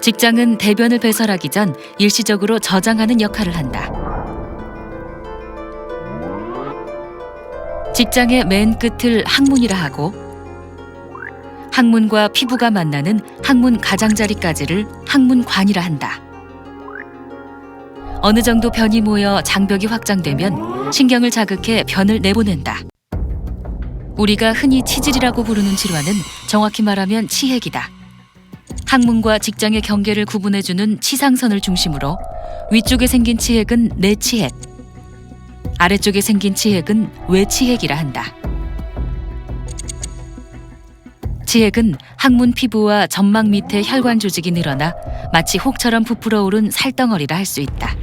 직장은 대변을 배설하기 전 일시적으로 저장하는 역할을 한다. 직장의 맨 끝을 항문이라 하고 항문과 피부가 만나는 항문 가장자리까지를 항문관이라 한다. 어느 정도 변이 모여 장벽이 확장되면 신경을 자극해 변을 내보낸다. 우리가 흔히 치질이라고 부르는 질환은 정확히 말하면 치핵이다. 항문과 직장의 경계를 구분해주는 치상선을 중심으로 위쪽에 생긴 치핵은 내치핵, 아래쪽에 생긴 치핵은 외치핵이라 한다. 치핵은 항문 피부와 점막 밑에 혈관 조직이 늘어나 마치 혹처럼 부풀어 오른 살덩어리라 할 수 있다.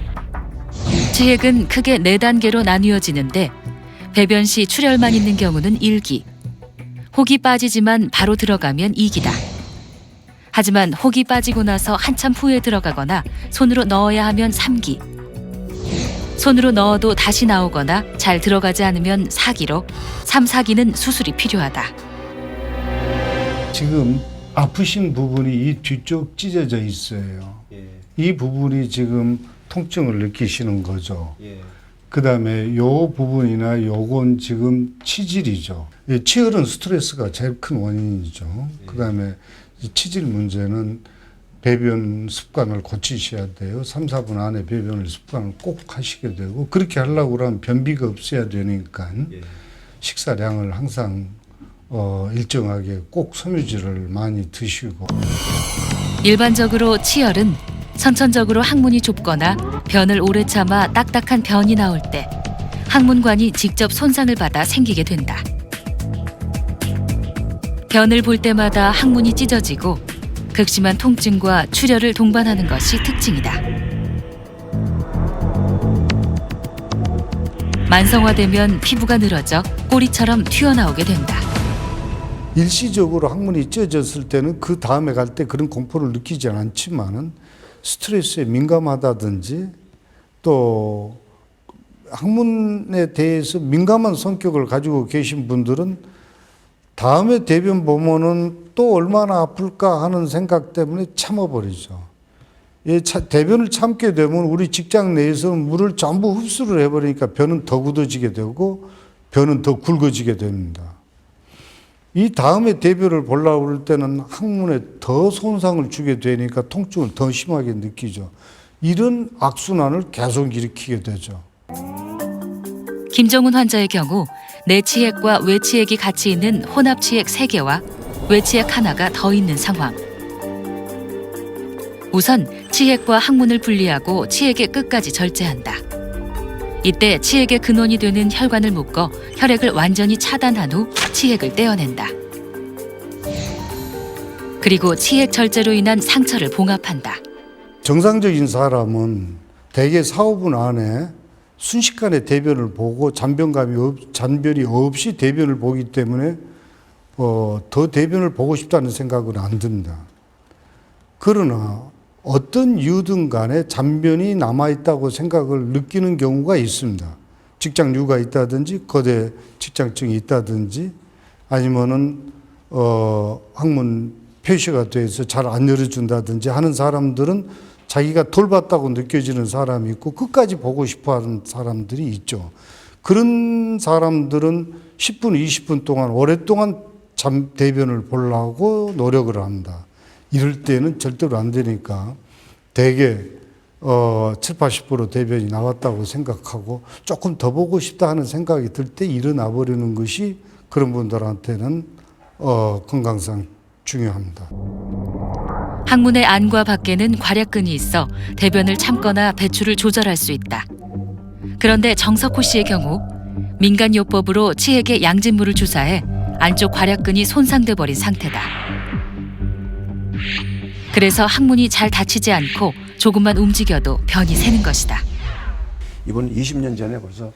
치핵은 크게 4단계로 나뉘어지는데 배변 시 출혈만 있는 경우는 1기, 혹이 빠지지만 바로 들어가면 2기다. 하지만 혹이 빠지고 나서 한참 후에 들어가거나 손으로 넣어야 하면 3기, 손으로 넣어도 다시 나오거나 잘 들어가지 않으면 4기로 3, 4기는 수술이 필요하다. 지금 아프신 부분이 이 뒤쪽 찢어져 있어요. 이 부분이 지금 통증을 느끼시는 거죠. 그 다음에 요 부분이나 요건 지금 치질이죠. 치열은 스트레스가 제일 큰 원인이죠. 그 다음에 치질 문제는 배변 습관을 고치셔야 돼요. 3, 4분 안에 배변을 습관을 꼭 하시게 되고, 그렇게 하려고 그러면 변비가 없어야 되니까 식사량을 항상 일정하게 꼭 섬유질을 많이 드시고. 일반적으로 치열은 선천적으로 항문이 좁거나 변을 오래 참아 딱딱한 변이 나올 때 항문관이 직접 손상을 받아 생기게 된다. 변을 볼 때마다 항문이 찢어지고 극심한 통증과 출혈을 동반하는 것이 특징이다. 만성화되면 피부가 늘어져 꼬리처럼 튀어나오게 된다. 일시적으로 항문이 찢어졌을 때는 그 다음에 갈 때 그런 공포를 느끼지 않지만은 스트레스에 민감하다든지 또 항문에 대해서 민감한 성격을 가지고 계신 분들은 다음에 대변 보면은 또 얼마나 아플까 하는 생각 때문에 참아버리죠. 대변을 참게 되면 우리 직장 내에서 물을 전부 흡수를 해버리니까 변은 더 굳어지게 되고 변은 더 굵어지게 됩니다. 이 다음에 대변을 보려고 그럴 때는 항문에 더 손상을 주게 되니까 통증을 더 심하게 느끼죠. 이런 악순환을 계속 일으키게 되죠. 김정훈 환자의 경우 내치핵과 외치핵이 같이 있는 혼합치핵 3개와 외치핵 하나가 더 있는 상황. 우선 치핵과 항문을 분리하고 치핵의 끝까지 절제한다. 이때 치핵의 근원이 되는 혈관을 묶어 혈액을 완전히 차단한 후 치핵을 떼어낸다. 그리고 치핵 절제로 인한 상처를 봉합한다. 정상적인 사람은 대개 4, 5분 안에 순식간에 대변을 보고 잔변이 없이 대변을 보기 때문에 더 대변을 보고 싶다는 생각은 안 듭니다. 그러나 어떤 이유든 간에 잔변이 남아있다고 생각을 느끼는 경우가 있습니다. 직장류가 있다든지 거대 직장증이 있다든지 아니면은 항문 폐쇄가 돼서 잘 안 열어준다든지 하는 사람들은 자기가 돌봤다고 느껴지는 사람이 있고 끝까지 보고 싶어하는 사람들이 있죠. 그런 사람들은 10분, 20분 동안 오랫동안 대변을 보려고 노력을 합니다. 이럴 때는 절대로 안 되니까 대개 7, 80% 대변이 나왔다고 생각하고 조금 더 보고 싶다 하는 생각이 들 때 일어나 버리는 것이 그런 분들한테는 건강상 중요합니다. 항문의 안과 밖에는 괄약근이 있어 대변을 참거나 배출을 조절할 수 있다. 그런데 정석호 씨의 경우 민간요법으로 치핵에 양진물을 주사해 안쪽 괄약근이 손상돼 버린 상태다. 그래서 항문이 잘 닫히지 않고 조금만 움직여도 변이 새는 것이다. 이번 20년 전에 벌써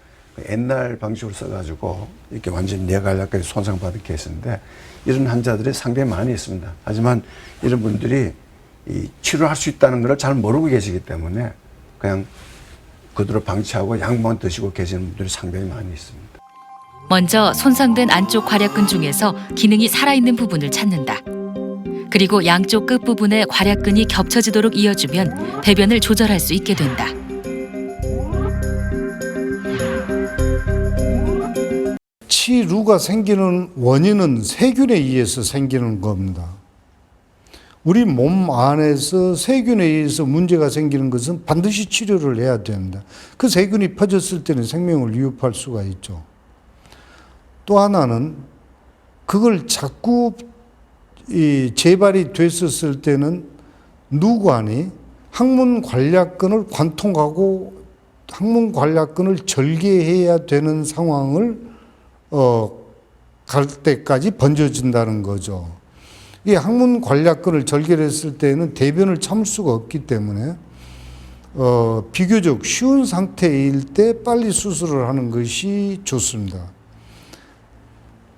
옛날 방식으로 써가지고 이렇게 완전히 뇌관략까지 손상받은 케이스인데 이런 환자들이 상당히 많이 있습니다. 하지만 이런 분들이 치료할 수 있다는 걸 잘 모르고 계시기 때문에 그냥 그대로 방치하고 약만 드시고 계시는 분들이 상당히 많이 있습니다. 먼저 손상된 안쪽 괄약근 중에서 기능이 살아있는 부분을 찾는다. 그리고 양쪽 끝부분에 괄약근이 겹쳐지도록 이어주면 대변을 조절할 수 있게 된다. 치루가 생기는 원인은 세균에 의해서 생기는 겁니다. 우리 몸 안에서 세균에 의해서 문제가 생기는 것은 반드시 치료를 해야 됩니다. 그 세균이 퍼졌을 때는 생명을 위협할 수가 있죠. 또 하나는 그걸 자꾸 재발이 됐었을 때는 누관이 항문 관략근을 관통하고 항문 관략근을 절개해야 되는 상황을 갈 때까지 번져진다는 거죠. 이 항문 관략근을 절개했을 때는 대변을 참을 수가 없기 때문에 비교적 쉬운 상태일 때 빨리 수술을 하는 것이 좋습니다.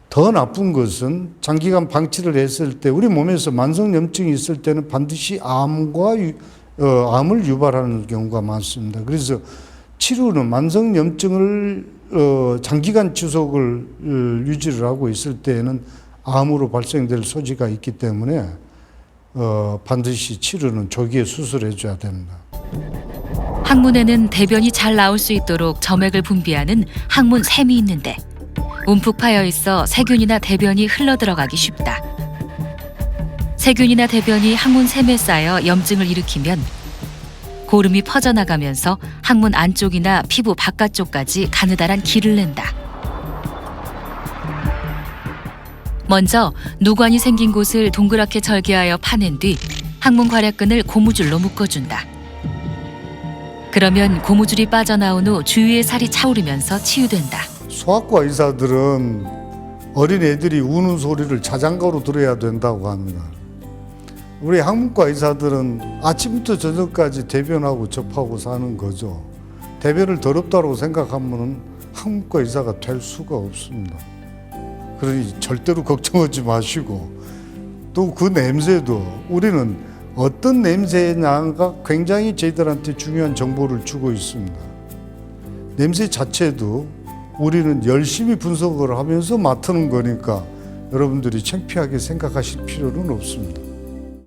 더 나쁜 것은 장기간 방치를 했을 때 우리 몸에서 만성염증이 있을 때는 반드시 암을 유발하는 경우가 많습니다. 그래서 치료는 만성염증을 장기간 지속을 유지를 하고 있을 때에는 암으로 발생될 소지가 있기 때문에 반드시 치료는 조기에 수술해 줘야 됩니다. 항문에는 대변이 잘 나올 수 있도록 점액을 분비하는 항문샘이 있는데 움푹 파여 있어 세균이나 대변이 흘러들어가기 쉽다. 세균이나 대변이 항문샘에 쌓여 염증을 일으키면 고름이 퍼져나가면서 항문 안쪽이나 피부 바깥쪽까지 가느다란 기를 낸다. 먼저 누관이 생긴 곳을 동그랗게 절개하여 파낸 뒤 항문 괄약근을 고무줄로 묶어준다. 그러면 고무줄이 빠져나온 후 주위의 살이 차오르면서 치유된다. 소아과 의사들은 어린 애들이 우는 소리를 자장가로 들어야 된다고 합니다. 우리 항문과 의사들은 아침부터 저녁까지 대변하고 접하고 사는 거죠. 대변을 더럽다고 생각하면 항문과 의사가 될 수가 없습니다. 그러니 절대로 걱정하지 마시고 또 그 냄새도 우리는 어떤 냄새냐가 굉장히 저희들한테 중요한 정보를 주고 있습니다. 냄새 자체도 우리는 열심히 분석을 하면서 맡는 거니까 여러분들이 창피하게 생각하실 필요는 없습니다.